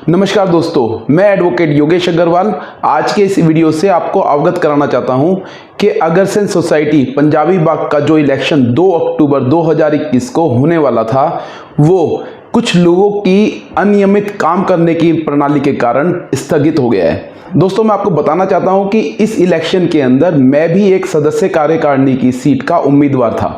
नमस्कार दोस्तों, मैं एडवोकेट योगेश अग्रवाल आज के इस वीडियो से आपको अवगत कराना चाहता हूं कि अग्रसेन सोसाइटी पंजाबी बाग का जो इलेक्शन 2 अक्टूबर 2021 को होने वाला था वो कुछ लोगों की अनियमित काम करने की प्रणाली के कारण स्थगित हो गया है। दोस्तों, मैं आपको बताना चाहता हूं कि इस इलेक्शन के अंदर मैं भी एक सदस्य कार्यकारिणी की सीट का उम्मीदवार था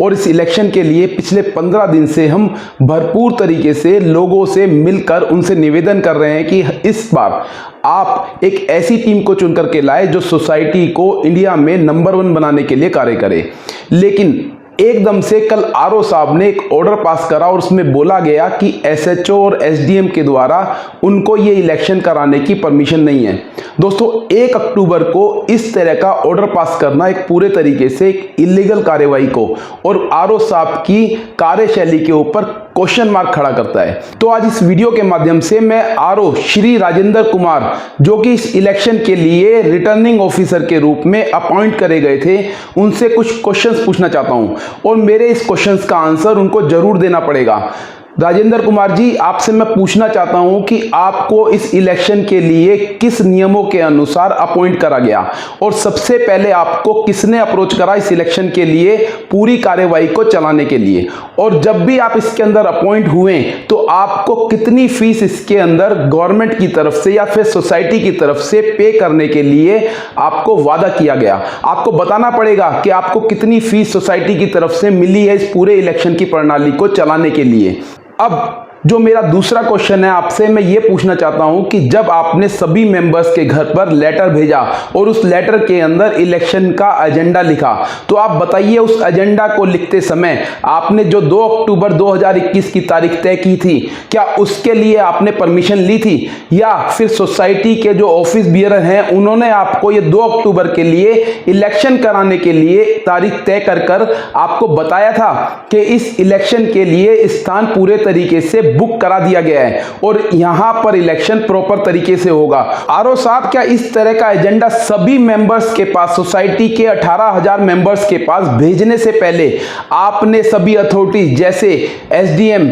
और इस इलेक्शन के लिए पिछले 15 दिन से हम भरपूर तरीके से लोगों से मिलकर उनसे निवेदन कर रहे हैं कि इस बार आप एक ऐसी टीम को चुन करके लाए जो सोसाइटी को इंडिया में नंबर 1 बनाने के लिए कार्य करे। लेकिन एकदम से कल आरओ साहब ने एक ऑर्डर पास करा और उसमें बोला गया कि एसएचओ और एसडीएम के द्वारा उनको ये इलेक्शन कराने की परमिशन नहीं है। दोस्तों, 1 अक्टूबर को इस तरह का ऑर्डर पास करना एक पूरे तरीके से एक इलीगल कार्यवाही को और आरओ साहब की कार्यशैली के ऊपर क्वेश्चन मार्क खड़ा करता है। तो आज इस वीडियो के माध्यम से मैं आरओ श्री राजेंद्र कुमार, जो कि इस इलेक्शन के लिए रिटर्निंग ऑफिसर के रूप में अपॉइंट करे गए थे, उनसे कुछ क्वेश्चंस पूछना चाहता हूं और मेरे इस क्वेश्चंस का आंसर उनको जरूर देना पड़ेगा। राजेंद्र कुमार जी, आपसे मैं पूछना चाहता हूं कि आपको इस इलेक्शन के लिए किस नियमों के अनुसार अपॉइंट करा गया और सबसे पहले आपको किसने अप्रोच करा इस इलेक्शन के लिए पूरी कार्यवाही को चलाने के लिए, और जब भी आप इसके अंदर अपॉइंट हुए तो आपको कितनी फीस इसके अंदर गवर्नमेंट की तरफ से या फिर सोसाइटी की तरफ से पे करने के लिए आपको वादा किया गया। आपको बताना पड़ेगा कि आपको कितनी फीस सोसाइटी की तरफ से मिली है इस पूरे इलेक्शन की प्रणाली को चलाने के लिए। अब जो मेरा दूसरा क्वेश्चन है आपसे, मैं ये पूछना चाहता हूं कि जब आपने सभी मेंबर्स के घर पर लेटर भेजा और उस लेटर के अंदर इलेक्शन का एजेंडा लिखा, तो आप बताइए उस एजेंडा को लिखते समय आपने जो 2 अक्टूबर 2021 की तारीख तय की थी, क्या उसके लिए आपने परमिशन ली थी या फिर सोसाइटी के जो ऑफिस बियरर हैं उन्होंने आपको ये 2 अक्टूबर के लिए इलेक्शन कराने के लिए तारीख तय कर आपको बताया था कि इस इलेक्शन के लिए स्थान पूरे तरीके से बुक करा दिया गया है और यहां पर इलेक्शन प्रॉपर तरीके से होगा। आरओ साहब, क्या इस तरह का एजेंडा सभी मेंबर्स के पास, सोसाइटी के 18,000 मेंबर्स के पास भेजने से पहले आपने सभी अथॉरिटीज जैसे एसडीएम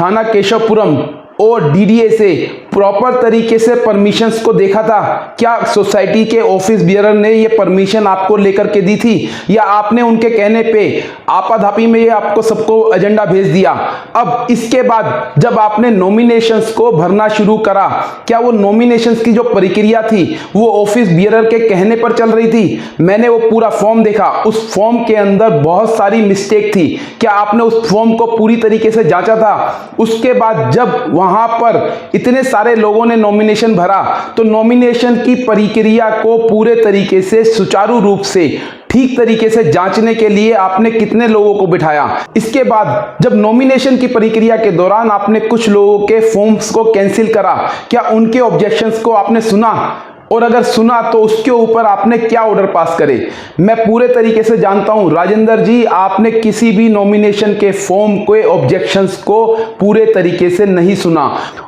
थाना केशवपुरम और डीडीए से प्रॉपर तरीके से परमिशंस को देखा था? क्या सोसाइटी के ऑफिस बियरर ने ये परमिशन आपको लेकर के दी थी या आपने उनके कहने पे आपाधापी में ये आपको सबको एजेंडा भेज दिया? अब इसके बाद जब आपने नॉमिनेशंस को भरना शुरू करा, क्या वो नॉमिनेशंस की जो प्रक्रिया थी वो ऑफिस बियरर के कहने पर चल रही थी? मैंने वो पूरा फॉर्म देखा, उस फॉर्म के अंदर बहुत सारी मिस्टेक थी। क्या आपने उस फॉर्म को पूरी तरीके से जांचा था? उसके बाद जब वहां पर इतने सारे लोगों ने नॉमिनेशन भरा तो नॉमिनेशन की प्रक्रिया को पूरे तरीके से सुचारू रूप से ठीक तरीके से जांचने के लिए आपने कितने लोगों को बिठाया? इसके बाद जब नॉमिनेशन की प्रक्रिया के दौरान आपने कुछ लोगों के फॉर्म्स को कैंसिल करा, क्या उनके ऑब्जेक्शंस को आपने सुना? और अगर सुना तो उसके ऊपर आपने क्या ऑर्डर पास करे? मैं पूरे तरीके से जानता हूं राजेंद्र जी, आपने किसी भी नॉमिनेशन के फॉर्म के ऑब्जेक्शंस को पूरे तरीके से नहीं सुना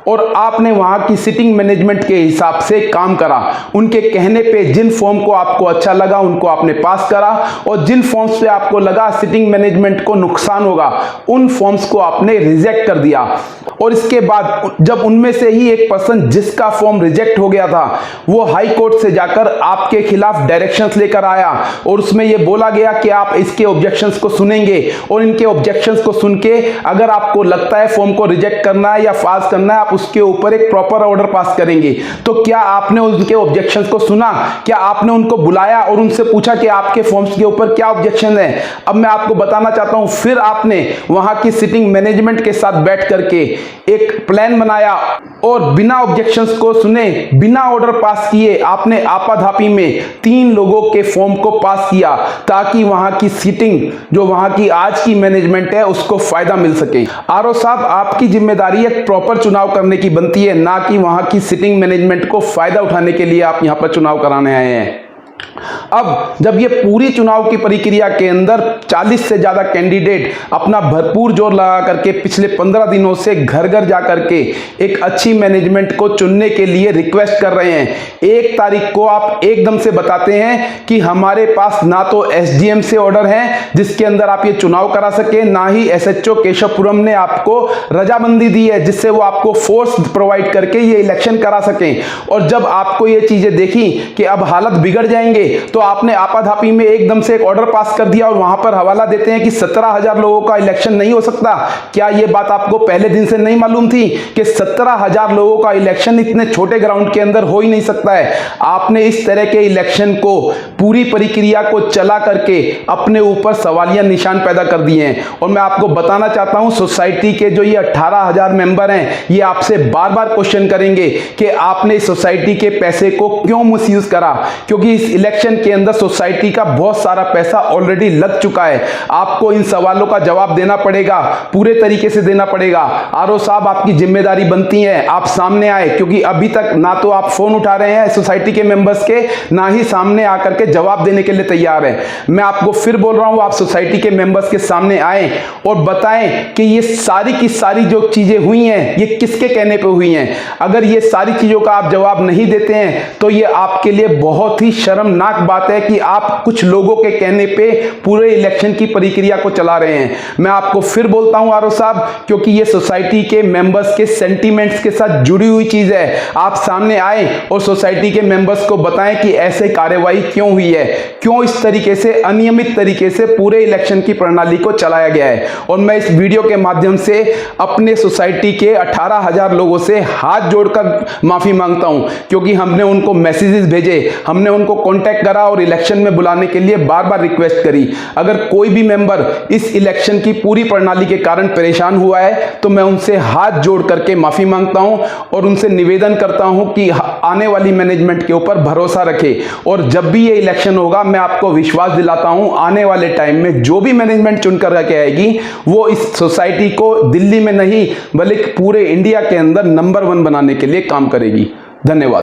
और आपने वहां की सिटिंग मैनेजमेंट के हिसाब से काम करा। उनके कहने पे जिन फॉर्म को आपको अच्छा लगा उनको आपने पास करा और जिन फॉर्म्स पे आपको लगा सिटिंग मैनेजमेंट को नुकसान होगा उन फॉर्म्स को आपने रिजेक्ट कर दिया। और इसके बाद जब उनमें से ही एक पर्सन जिसका फॉर्म रिजेक्ट हो गया था वो हाई कोर्ट से जाकर आपके खिलाफ डायरेक्शंस लेकर आया और उसमें यह बोला गया कि आप इसके ऑब्जेक्शंस को सुनेंगे और इनके ऑब्जेक्शंस को सुन के अगर आपको लगता है फॉर्म को रिजेक्ट करना है या पास करना है, आप उसके ऊपर एक प्रॉपर ऑर्डर पास करेंगे। तो क्या आपने उनके ऑब्जेक्शंस को सुना? क्या आपने उनको बुलाया और उनसे पूछा कि आपके फॉर्म्स के ऊपर क्या ऑब्जेक्शन है? अब मैं आपको बताना चाहता हूं, फिर आपने वहां की सिटिंग मैनेजमेंट के साथ बैठ करके एक प्लान बनाया और बिना ऑब्जेक्शंस को सुने, बिना ऑर्डर पास किए आपने आपाधापी में 3 लोगों के फॉर्म को पास किया ताकि वहां की सीटिंग जो वहां की आज की मैनेजमेंट है उसको फायदा मिल सके। आरओ साहब, आपकी जिम्मेदारी एक प्रॉपर चुनाव करने की बनती है, ना कि वहां की सिटिंग मैनेजमेंट को फायदा उठाने के लिए आप यहां पर चुनाव कराने आए हैं। अब जब ये पूरी चुनाव की प्रक्रिया के अंदर 40 से ज्यादा कैंडिडेट अपना भरपूर जोर लगा करके पिछले 15 दिनों से घर घर जा करके एक अच्छी मैनेजमेंट को चुनने के लिए रिक्वेस्ट कर रहे हैं, 1 तारीख को आप एकदम से बताते हैं कि हमारे पास ना तो एसडीएम से ऑर्डर है जिसके अंदर आप ये चुनाव करा सके, ना ही एसएचओ केशवपुरम ने आपको रजामंदी दी है जिससे वो आपको फोर्स प्रोवाइड करके ये इलेक्शन करा सकें। और जब आपको ये चीजें देखी कि अब हालत बिगड़ जाएंगे तो आपने आपाधापी में एकदम से एक ऑर्डर पास कर दिया और वहां पर हवाला देते हैं कि 17,000 लोगों का इलेक्शन नहीं हो सकता। क्या यह बात आपको पहले दिन से नहीं मालूम थी कि 17,000 लोगों का इलेक्शन इतने छोटे ग्राउंड के अंदर हो ही नहीं सकता है? आपने इस तरह के इलेक्शन को पूरी प्रक्रिया को चला करके अपने ऊपर सवालिया निशान पैदा कर दिए हैं। और मैं आपको बताना चाहता हूं, सोसाइटी के जो ये 18,000 मेंबर हैं ये आपसे बार बार क्वेश्चन करेंगे कि आपने इस सोसाइटी के पैसे को क्यों मिसयूज करा, क्योंकि इस इलेक्शन के अंदर सोसाइटी का बहुत सारा पैसा ऑलरेडी लग चुका है। आपको इन सवालों का जवाब देना पड़ेगा, पूरे तरीके से देना पड़ेगा। आरओ साहब, आपकी जिम्मेदारी बनती है आप सामने आए, क्योंकि अभी तक ना तो आप फोन उठा रहे हैं सोसाइटी के मेंबर्स के, ना ही सामने आकर के जवाब देने के लिए तैयार है। मैं आपको फिर बोल रहा हूं, आप सोसाइटी के मेंबर्स के सामने आए और बताएं कि ये सारी की सारी जो चीजें हुई हैं ये किसके कहने पे हुई हैं। अगर ये सारी चीजों का आप जवाब नहीं देते हैं तो ये आपके लिए बहुत ही शर्मनाक बात है कि आप कुछ लोगों के कहने पे पूरे इलेक्शन की प्रक्रिया को चला रहे हैं। मैं आपको फिर बोलता हूं आरओ साहब, क्योंकि ये सोसाइटी के मेंबर्स के सेंटीमेंट्स के साथ जुड़ी हुई चीज है, आप सामने आए और सोसाइटी के मेंबर्स को बताएं कि ऐसे कार्यवाही क्यों हुई है, क्यों इस तरीके से अनियमित तरीके से पूरे इलेक्शन की प्रणाली को चलाया गया है। और मैं इस वीडियो के माध्यम से अपने सोसाइटी के 18,000 लोगों से हाथ जोड़कर माफी मांगता हूं, क्योंकि हमने उनको मैसेजेस भेजे, हमने उनको कांटेक्ट करा और इलेक्शन में बुलाने के लिए बार बार रिक्वेस्ट करी। अगर कोई भी मेंबर इस इलेक्शन की पूरी प्रणाली के कारण परेशान हुआ है तो मैं उनसे हाथ जोड़ करके माफी मांगता हूं और उनसे निवेदन करता हूं कि आने वाली मैनेजमेंट के ऊपर भरोसा रखे। और जब भी ये इलेक्शन होगा मैं आपको विश्वास दिलाता हूं, आने वाले टाइम में जो भी मैनेजमेंट चुनकर के आएगी वो इस सोसाइटी को दिल्ली में नहीं बल्कि पूरे इंडिया के अंदर नंबर 1 बनाने के लिए काम करेगी। धन्यवाद।